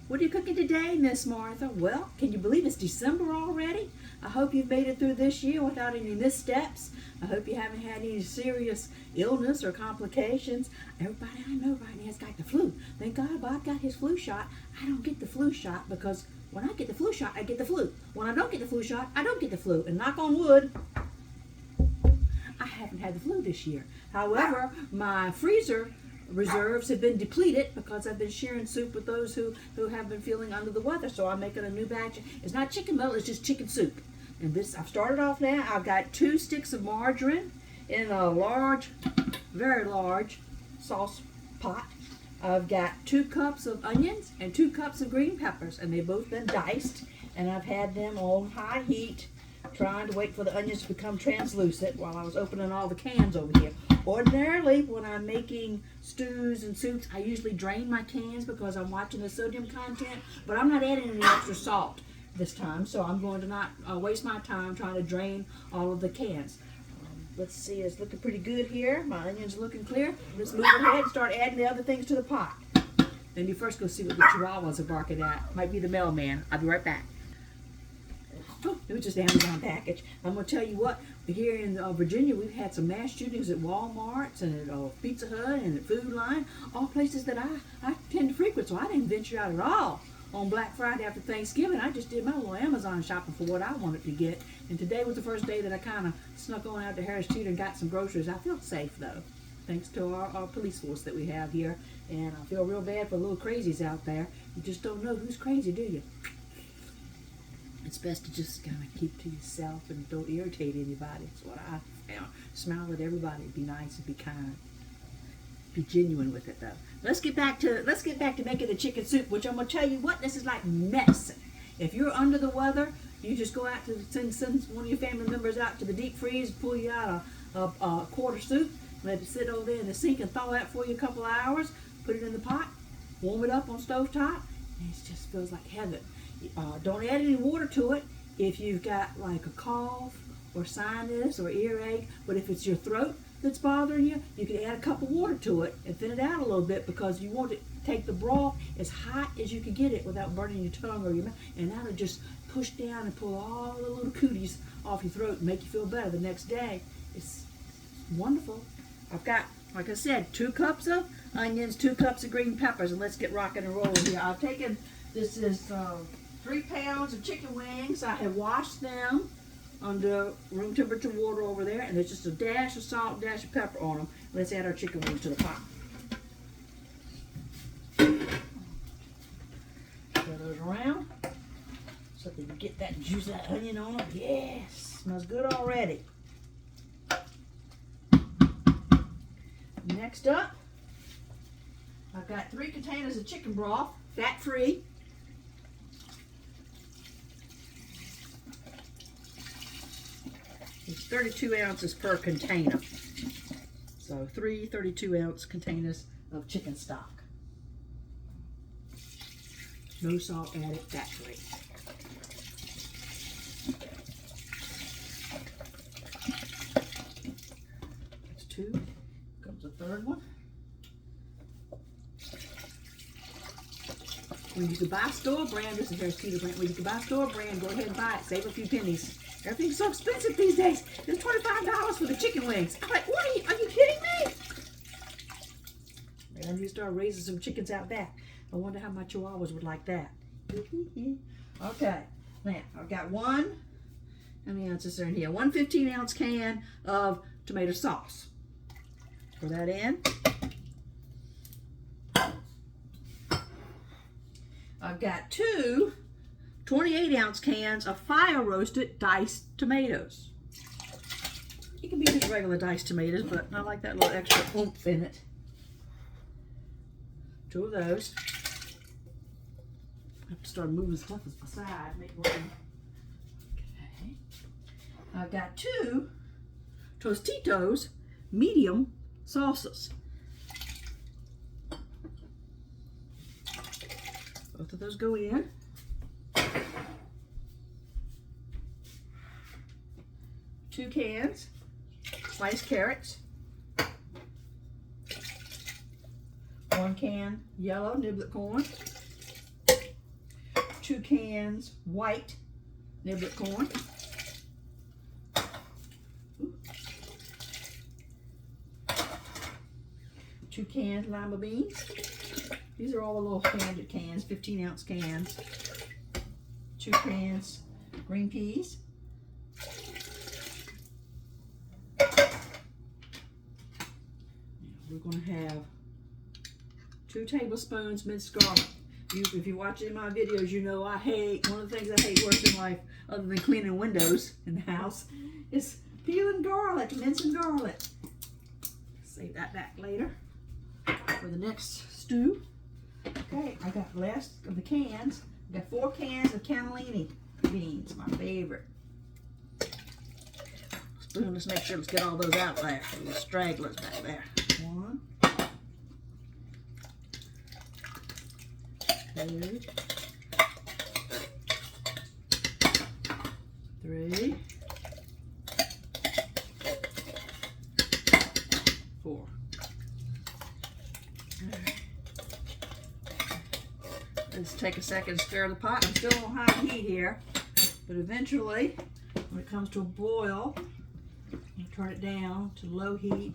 What are you cooking today, Miss Martha? Well, can you believe it's December already? I hope you've made it through this year without any missteps. I hope you haven't had any serious illness or complications. Everybody I know right now has got the flu. Thank God Bob got his flu shot. I don't get the flu shot because when I get the flu shot, I get the flu. When I don't get the flu shot, I don't get the flu. And knock on wood, I haven't had the flu this year. However, my freezer reserves have been depleted because I've been sharing soup with those who have been feeling under the weather. So I'm making a new batch. It's not chicken milk, it's just chicken soup. And this, I've started off now. I've got 2 sticks of margarine in a large, very large sauce pot. I've got 2 cups of onions and 2 cups of green peppers, and they've both been diced. And I've had them on high heat, trying to wait for the onions to become translucent while I was opening all the cans over here. Ordinarily, when I'm making stews and soups, I usually drain my cans because I'm watching the sodium content, but I'm not adding any extra salt this time, so I'm going to not waste my time trying to drain all of the cans. Let's see, it's looking pretty good here. My onions are looking clear. Let's move ahead and start adding the other things to the pot. Then you first go see what the chihuahuas are barking at. Might be the mailman. I'll be right back. Oh, it was just an Amazon package. I'm going to tell you what, here in Virginia, we've had some mass shootings at Walmarts and at Pizza Hut and at Food Line, all places that I tend to frequent, so I didn't venture out at all on Black Friday after Thanksgiving. I just did my little Amazon shopping for what I wanted to get, and today was the first day that I kind of snuck on out to Harris Teeter and got some groceries. I feel safe, though, thanks to our police force that we have here, and I feel real bad for little crazies out there. You just don't know who's crazy, do you? It's best to just kind of keep to yourself and don't irritate anybody. That's what I found. Smile at everybody. Be nice and be kind. Be genuine with it, though. Let's get back to making the chicken soup, which I'm gonna tell you what, this is like medicine. If you're under the weather, you just go out to send one of your family members out to the deep freeze, pull you out a quarter soup, let it sit over there in the sink and thaw out for you a couple of hours. Put it in the pot, warm it up on stove top, and it just feels like heaven. Don't add any water to it if you've got like a cough or sinus or earache, but if it's your throat that's bothering you, you can add a cup of water to it and thin it out a little bit because you want to take the broth as hot as you can get it without burning your tongue or your mouth, and that'll just push down and pull all the little cooties off your throat and make you feel better the next day. It's wonderful. I've got, like I said, 2 cups of onions, 2 cups of green peppers, and let's get rocking and rolling here. I've taken, this is 3 pounds of chicken wings. I have washed them under room temperature water over there, and there's just a dash of salt, dash of pepper on them. Let's add our chicken wings to the pot. Stir those around so that you get that juicy onion on them. Yes, smells good already. Next up, I've got 3 containers of chicken broth, fat-free. It's 32 ounces per container. So 3 32-ounce containers of chicken stock. No salt added, fat-free. That's 2. Comes a 3rd one. When you can buy store brand, this is Harris Teeter brand. When you can buy store brand, go ahead and buy it. Save a few pennies. Everything's so expensive these days. It's $25 for the chicken wings. I'm like, what are you kidding me? And then you start raising some chickens out back. I wonder how my chihuahuas would like that. Okay, now I've got how many ounces are in here? 1 15-ounce can of tomato sauce. Pour that in. I've got 2 28-ounce cans of fire-roasted diced tomatoes. It can be just regular diced tomatoes, but I like that little extra oomph in it. 2 of those. I have to start moving stuff aside. Make room. Okay. I've got 2 Tostitos medium salsas. Both of those go in. 2 cans sliced carrots. 1 can yellow niblet corn. 2 cans white niblet corn. 2 cans lima beans. These are all the little standard cans, 15-ounce cans. 2 cans green peas. We're going to have 2 tablespoons minced garlic. If you watch any of my videos, you know I hate, one of the things I hate worse in life, other than cleaning windows in the house, is peeling garlic, mincing garlic. Save that back later for the next stew. Okay, I got the last of the cans. I got 4 cans of cannellini beans, my favorite. Spoon, let's make sure, let's get all those out there. The stragglers back there. 1, 2, 3, 4. Let's take a second to stir the pot. I'm still on high heat here, but eventually, when it comes to a boil, you turn it down to low heat.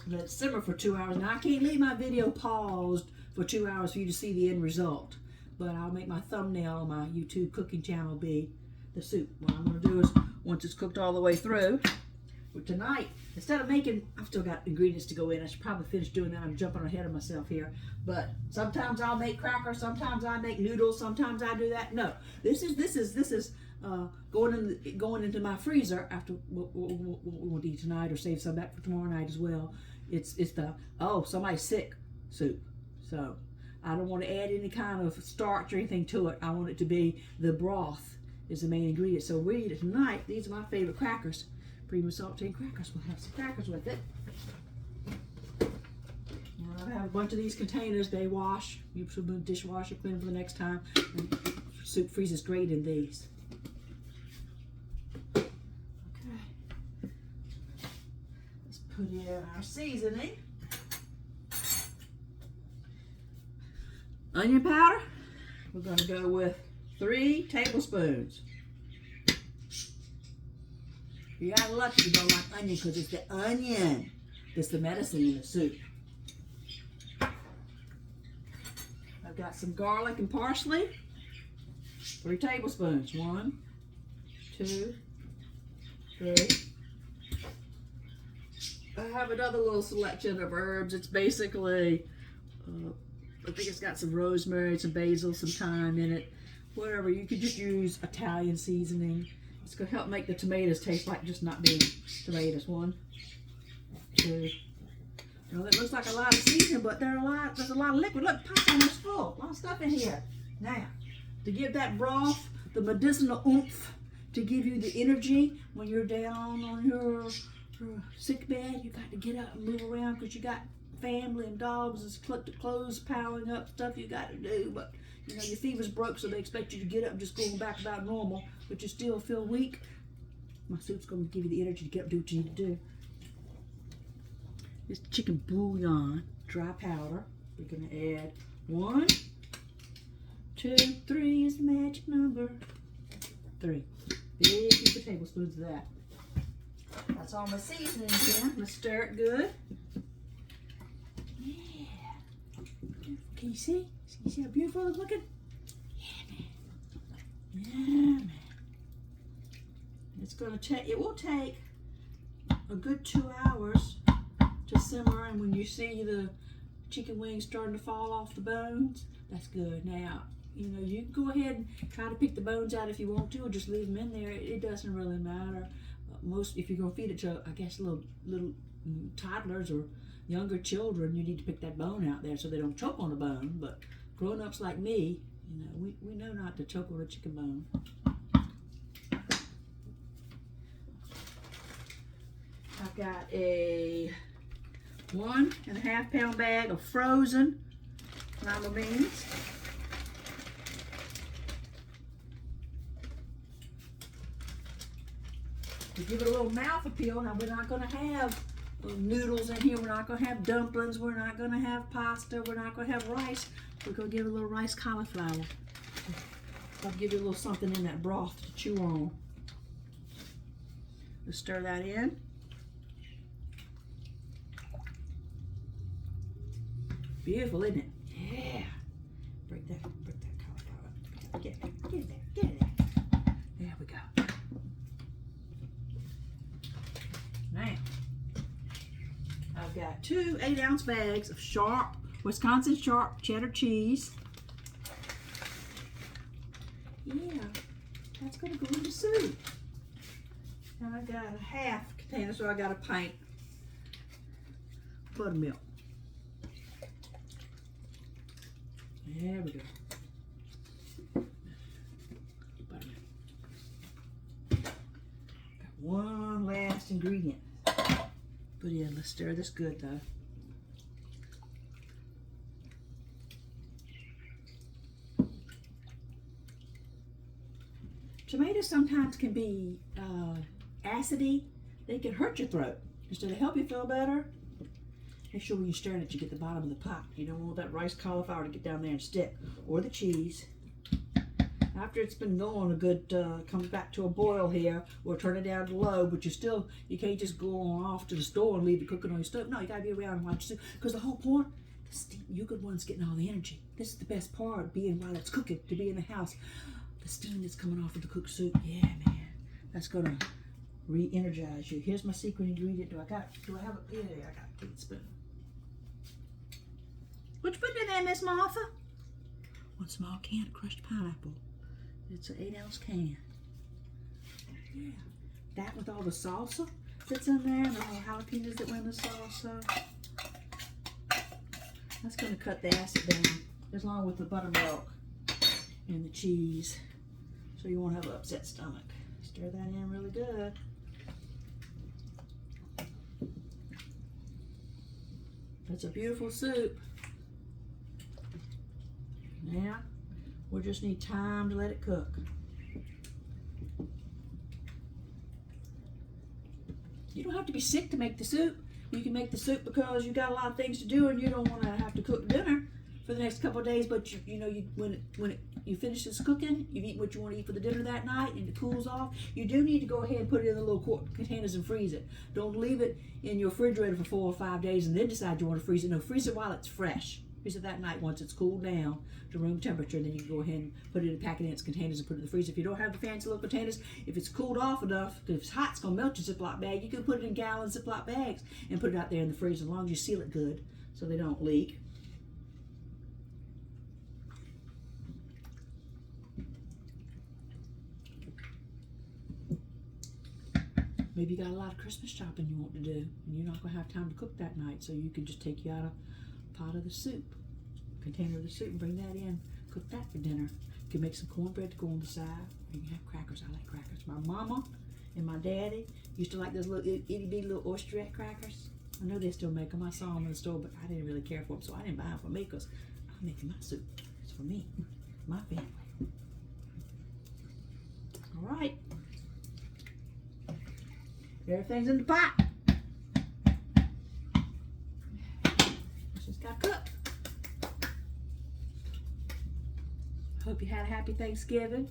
Let it simmer for 2 hours. Now I can't leave my video paused for 2 hours for you to see the end result, but I'll make my thumbnail on my YouTube cooking channel be the soup. What I'm going to do is, once it's cooked all the way through, for tonight, instead of making, I've still got ingredients to go in. I should probably finish doing that. I'm jumping ahead of myself here. But sometimes I'll make crackers, sometimes I make noodles, sometimes I do that. No, this is going into my freezer after what we'll eat tonight, or save some back for tomorrow night as well. It's the, oh, somebody's sick soup. So I don't want to add any kind of starch or anything to it. I want it to be the broth is the main ingredient. So we eat it tonight. These are my favorite crackers. Premium saltine crackers. We'll have some crackers with it. Now I have a bunch of these containers. They wash. You put them in the dishwasher, clean them for the next time. And soup freezes great in these. Okay. Let's put in our seasoning. Onion powder. We're going to go with 3 tablespoons. You got lucky you don't like onion, because it's the onion that's the medicine in the soup. I've got some garlic and parsley. 3 tablespoons. 1, 2, 3. I have another little selection of herbs. It's basically, I think it's got some rosemary, some basil, some thyme in it. Whatever, you could just use Italian seasoning. It's going to help make the tomatoes taste like just not being tomatoes. 1, 2. You know, that looks like a lot of seasoning, but there's a lot of liquid. Look, the pot's almost full. A lot of stuff in here. Now, to give that broth the medicinal oomph, to give you the energy when you're down on your sick bed, you got to get up and move around, because you got family and dogs and clothes piling up, stuff you got to do. But you know, your fever's broke, so they expect you to get up just going back about normal, but you still feel weak. My soup's going to give you the energy to get up and do what you need to do. This chicken bouillon, dry powder. We're going to add 1, 2, 3 is the magic number. 3. Big heap of tablespoons of that. That's all my seasoning in. Let's stir it good. Yeah. Can you see? Can you see how beautiful it's looking? Yeah, man. Yeah, man. It's going to take, it will take a good 2 hours to simmer, and when you see the chicken wings starting to fall off the bones, that's good. Now, you know, you can go ahead and try to pick the bones out if you want to, or just leave them in there. It doesn't really matter. Most, if you're going to feed it to, I guess, little toddlers or younger children, you need to pick that bone out there so they don't choke on the bone. But grown-ups like me, you know, we know not to choke on a chicken bone. I've got a 1.5 pound bag of frozen lima beans. To give it a little mouth appeal. Now, we're not going to have noodles in here. We're not going to have dumplings. We're not going to have pasta. We're not going to have rice. We're going to give it a little rice cauliflower. I'll give you a little something in that broth to chew on. Just stir that in. Beautiful, isn't it? Yeah. Break that cauliflower. Get it there. There we go. Now, I've got 2 8-ounce bags of sharp, Wisconsin sharp cheddar cheese. Yeah, that's going to go in the soup. And I got a half container, so I got a pint buttermilk. There we go. Buttermilk. Got one last ingredient. Put in. Let's stir this good though. Tomatoes sometimes can be acidy. They can hurt your throat. Instead of help you feel better, make sure when you stir it, you get the bottom of the pot. You don't want that rice cauliflower to get down there and stick, or the cheese. After it's been going a good, comes back to a boil here, we'll turn it down to low, but you can't just go on off to the store and leave it cooking on your stove. No, you gotta be around and watch it, because the whole point, the steam, you're the one's getting all the energy. This is the best part, being while it's cooking, to be in the house. The steam that's coming off of the cooked soup, yeah, man, that's gonna re-energize you. Here's my secret ingredient. Do I have it? Yeah, I got a teaspoon. What you put in there, Miss Martha? 1 small can of crushed pineapple. It's an 8-ounce can. Yeah. That with all the salsa that's in there, and all the jalapenos that went in the salsa. That's going to cut the acid down, as long with the buttermilk and the cheese. So you won't have an upset stomach. Stir that in really good. That's a beautiful soup. Now, we'll just need time to let it cook. You don't have to be sick to make the soup. You can make the soup because you got a lot of things to do and you don't want to have to cook dinner for the next couple of days. But when you finish this cooking, you eat what you want to eat for the dinner that night, and it cools off. You do need to go ahead and put it in the little containers and freeze it. Don't leave it in your refrigerator for 4 or 5 days and then decide you want to freeze it. No, freeze it while it's fresh. Freeze it that night once it's cooled down to room temperature, and then you can go ahead and put it in, pack it in its containers and put it in the freezer. If you don't have the fancy little containers, if it's cooled off enough, because if it's hot, it's going to melt your Ziploc bag, you can put it in gallon Ziploc bags and put it out there in the freezer, as long as you seal it good so they don't leak. Maybe you got a lot of Christmas shopping you want to do, and you're not going to have time to cook that night, so you can just take you out a pot of the soup, container of the soup, and bring that in. Cook that for dinner. You can make some cornbread to go on the side. You can have crackers. I like crackers. My mama and my daddy used to like those little itty bitty little oysterette crackers. I know they still make them. I saw them in the store, but I didn't really care for them, so I didn't buy them for me because I'm making my soup. It's for me, my family. All right. Everything's in the pot. It's just got to cook. Hope you had a happy Thanksgiving.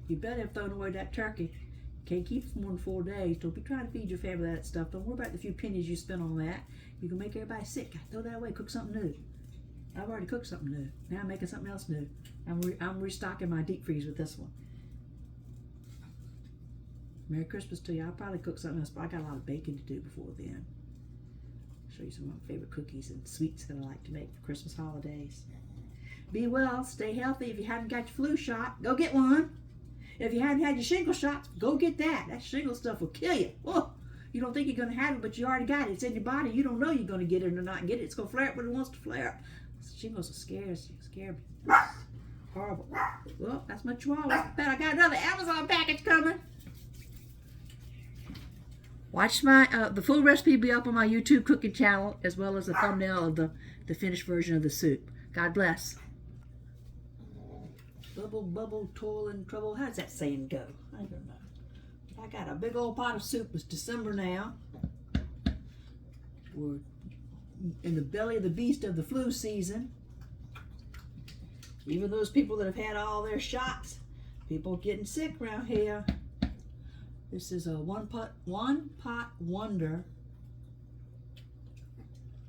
You better have thrown away that turkey. Can't keep it for more than 4 days. Don't be trying to feed your family that stuff. Don't worry about the few pennies you spend on that. You can make everybody sick. Throw that away. Cook something new. I've already cooked something new. Now I'm making something else new. I'm restocking my deep freeze with this one. Merry Christmas to you. I'll probably cook something else, but I got a lot of baking to do before then. I'll show you some of my favorite cookies and sweets that I like to make for Christmas holidays. Be well, stay healthy. If you haven't got your flu shot, go get one. If you haven't had your shingle shots, go get that. That shingle stuff will kill you. Whoa. You don't think you're going to have it, but you already got it. It's in your body. You don't know you're going to get it or not get it. It's going to flare up when it wants to flare up. Shingles will scare me. Horrible. Well, that's my chihuahua. Bet I got another Amazon package coming. Watch my the full recipe will be up on my YouTube cooking channel, as well as a thumbnail of the finished version of the soup. God bless. Bubble, bubble, toil and trouble. How does that saying go? I don't know. I got a big old pot of soup. It's December now. We're in the belly of the beast of the flu season. Even those people that have had all their shots, People getting sick around here. This is a one pot wonder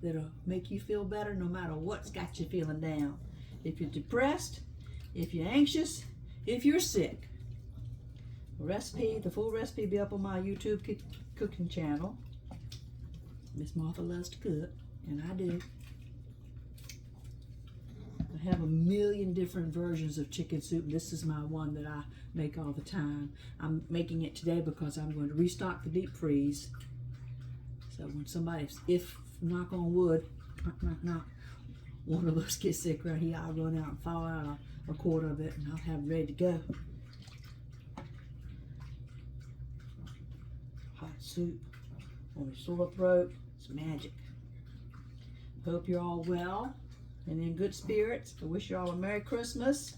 that'll make you feel better no matter what's got you feeling down. If you're depressed, if you're anxious, if you're sick. The full recipe will be up on my YouTube cooking channel. Miss Martha loves to cook, and I do. I have a million different versions of chicken soup. This is my one that I make all the time. I'm making it today because I'm going to restock the deep freeze. So when somebody, if knock on wood, knock, one of us gets sick right here, I'll run out and thaw out a quart of it, and I'll have it ready to go. Hot soup on your sore throat, it's magic. Hope you're all well and in good spirits. I wish you all a Merry Christmas.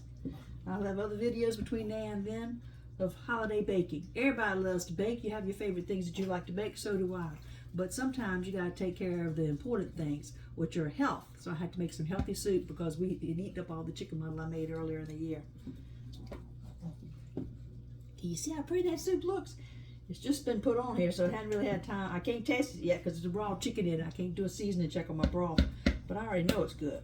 I'll have other videos between now and then of holiday baking. Everybody loves to bake. You have your favorite things that you like to bake, so do I. But sometimes you got to take care of the important things, which are health. So I had to make some healthy soup because it eaten up all the chicken muscle I made earlier in the year. Can you see how pretty that soup looks? It's just been put on here, so it hadn't really had time. I can't taste it yet because there's a raw chicken in it. I can't do a seasoning check on my broth, but I already know it's good.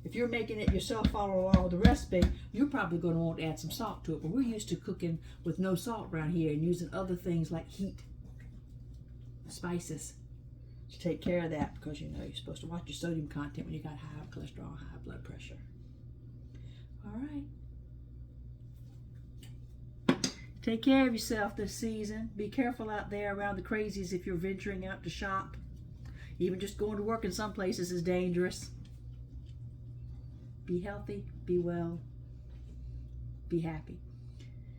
If you're making it yourself, follow along with the recipe, you're probably going to want to add some salt to it. But we're used to cooking with no salt around here and using other things like heat, spices to take care of that, because you know you're supposed to watch your sodium content when you got high cholesterol, high blood pressure. All right. Take care of yourself this season. Be careful out there around the crazies if you're venturing out to shop. Even just going to work in some places is dangerous. Be healthy, be well, be happy.